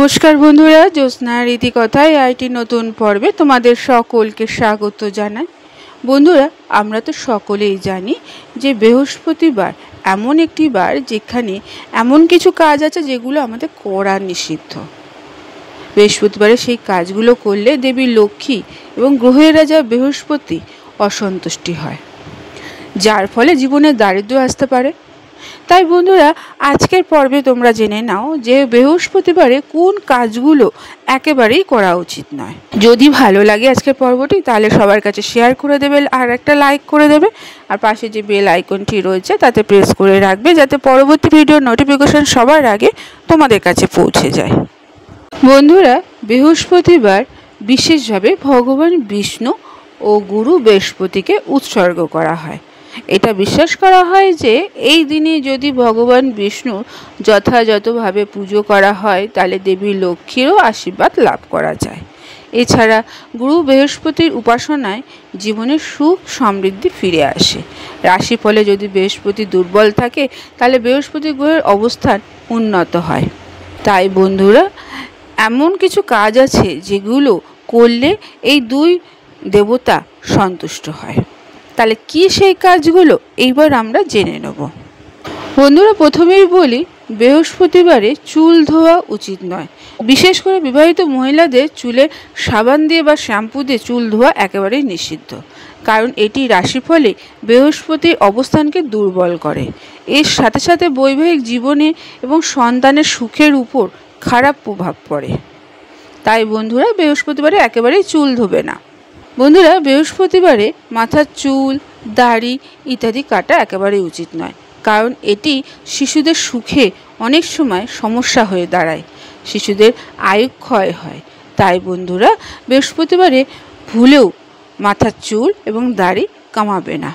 নমস্কার বন্ধুরা, জ্যোৎস্নার রীতিকথায় আইটি নতুন পর্বে তোমাদের সকলকে স্বাগত জানাই। বন্ধুরা, আমরা তো সকলেই জানি যে বৃহস্পতিবার এমন একটি বার যেখানে এমন কিছু কাজ আছে যেগুলো আমাদের করা নিষিদ্ধ। বৃহস্পতিবারে সেই কাজগুলো করলে দেবী লক্ষ্মী এবং গ্রহের রাজা বৃহস্পতি অসন্তুষ্টি হয়, যার ফলে জীবনে দারিদ্র্য আসতে পারে। তাই বন্ধুরা, আজকের পর্বে তোমরা জেনে নাও যে বৃহস্পতিবারে কোন কাজগুলো একেবারেই করা উচিত নয়। যদি ভালো লাগে আজকের পর্বটি, তাহলে সবার কাছে শেয়ার করে দেবে আর একটা লাইক করে দেবে, আর পাশে যে বেল আইকনটি রয়েছে তাতে প্রেস করে রাখবে, যাতে পরবর্তী ভিডিওর নোটিফিকেশন সবার আগে তোমাদের কাছে পৌঁছে যায়। বন্ধুরা, বৃহস্পতিবার বিশেষভাবে ভগবান বিষ্ণু ও গুরু বৃহস্পতিকে উৎসর্গ করা হয়। এটা বিশ্বাস করা হয় যে এই দিনে যদি ভগবান বিষ্ণুর যথাযথভাবে পুজো করা হয় তাহলে দেবী লক্ষ্মীরও আশীর্বাদ লাভ করা যায়। এছাড়া গুরু বৃহস্পতির উপাসনায় জীবনের সুখ সমৃদ্ধি ফিরে আসে। রাশিফলে যদি বৃহস্পতি দুর্বল থাকে তাহলে বৃহস্পতি গ্রহের অবস্থান উন্নত হয়। তাই বন্ধুরা, এমন কিছু কাজ আছে যেগুলো করলে এই দুই দেবতা সন্তুষ্ট হয়। তাহলে কি সেই কাজগুলো এইবার আমরা জেনে নেব। বন্ধুরা, প্রথমেই বলি, বৃহস্পতিবারে চুল ধোয়া উচিত নয়। বিশেষ করে বিবাহিত মহিলাদের চুলে সাবান দিয়ে বা শ্যাম্পু দিয়ে চুল ধোয়া একেবারেই নিষিদ্ধ, কারণ এটি রাশিফলে বৃহস্পতির অবস্থানকে দুর্বল করে। এর সাথে সাথে বৈবাহিক জীবনে এবং সন্তানের সুখের উপর খারাপ প্রভাব পড়ে। তাই বন্ধুরা, বৃহস্পতিবারে একেবারেই চুল ধোবে না। বন্ধুরা, বৃহস্পতিবারে মাথার চুল, দাড়ি ইত্যাদি কাটা একেবারেই উচিত নয়, কারণ এটি শিশুদের সুখে অনেক সময় সমস্যা হয়ে দাঁড়ায়। শিশুদের আয়ুক্ষয় হয়। তাই বন্ধুরা, বৃহস্পতিবারে ভুলেও মাথার চুল এবং দাড়ি কামাবে না।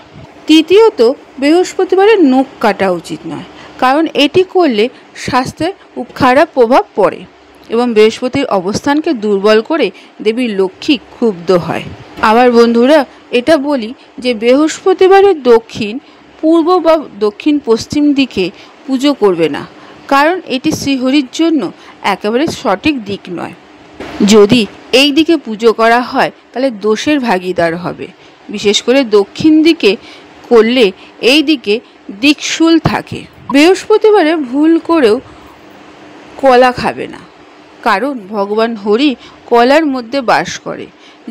তৃতীয়ত, বৃহস্পতিবারে নখ কাটা উচিত নয়, কারণ এটি করলে স্বাস্থ্যে খারাপ প্রভাব পড়ে এবং বৃহস্পতির অবস্থানকে দুর্বল করে দেবী লক্ষ্মী ক্ষুব্ধ হয়। আবার বন্ধুরা, এটা বলি যে বৃহস্পতিবারের দক্ষিণ পূর্ব বা দক্ষিণ পশ্চিম দিকে পুজো করবে না, কারণ এটি শ্রীহরির জন্য একেবারে সঠিক দিক নয়। যদি এই দিকে পুজো করা হয় তাহলে দোষের ভাগীদার হবে। বিশেষ করে দক্ষিণ দিকে করলে এই দিকে দিকশুল থাকে। বৃহস্পতিবারে ভুল করেও কলা খাবে না, কারণ ভগবান হরি কলার মধ্যে বাস করে।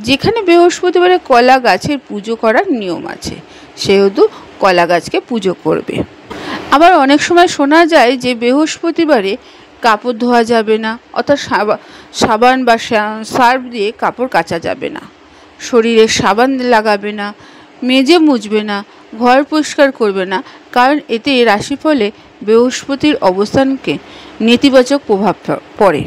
যেখানে বৃহস্পতিবারে কলা গাছের পুজো করার নিয়ম আছে, সেহেতু কলা গাছকে পুজো করবে। আবার অনেক সময় শোনা যায় যে বৃহস্পতিবারে কাপড় ধোয়া যাবে না, অর্থাৎ সাবান বা সার্ফ দিয়ে কাপড় কাচা যাবে না, শরীরে সাবান লাগাবে না, মেজে মুছবে না, ঘর পরিষ্কার করবে না, কারণ এতে রাশিফলে বৃহস্পতির অবস্থানকে নেতিবাচক প্রভাব পড়ে।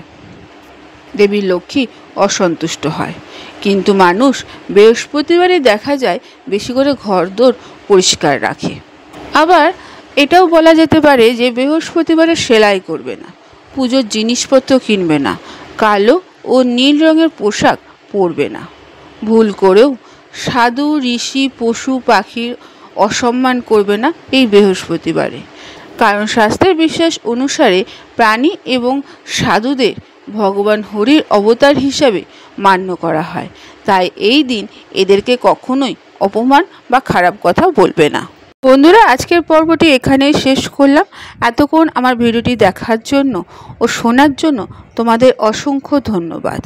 দেবী লক্ষ্মী অসন্তুষ্ট হয়। কিন্তু মানুষ বৃহস্পতিবারে দেখা যায় বেশি করে ঘরদোর পরিষ্কার রাখে। আবার এটাও বলা যেতে পারে যে বৃহস্পতিবারে সেলাই করবে না, পুজোর জিনিসপত্র কিনবে না, কালো ও নীল রঙের পোশাক পরবে না। ভুল করেও সাধু, ঋষি, পশু পাখির অসম্মান করবে না এই বৃহস্পতিবারে, কারণ শাস্ত্রের বিশ্বাস অনুসারে প্রাণী এবং সাধুদের ভগবান হরির অবতার হিসাবে মান্য করা হয়। তাই এই দিন এদেরকে কখনোই অপমান বা খারাপ কথা বলবে না। বন্ধুরা, আজকের পর্বটি এখানেই শেষ করলাম। এতক্ষণ আমার ভিডিওটি দেখার জন্য ও শোনার জন্য তোমাদের অসংখ্য ধন্যবাদ।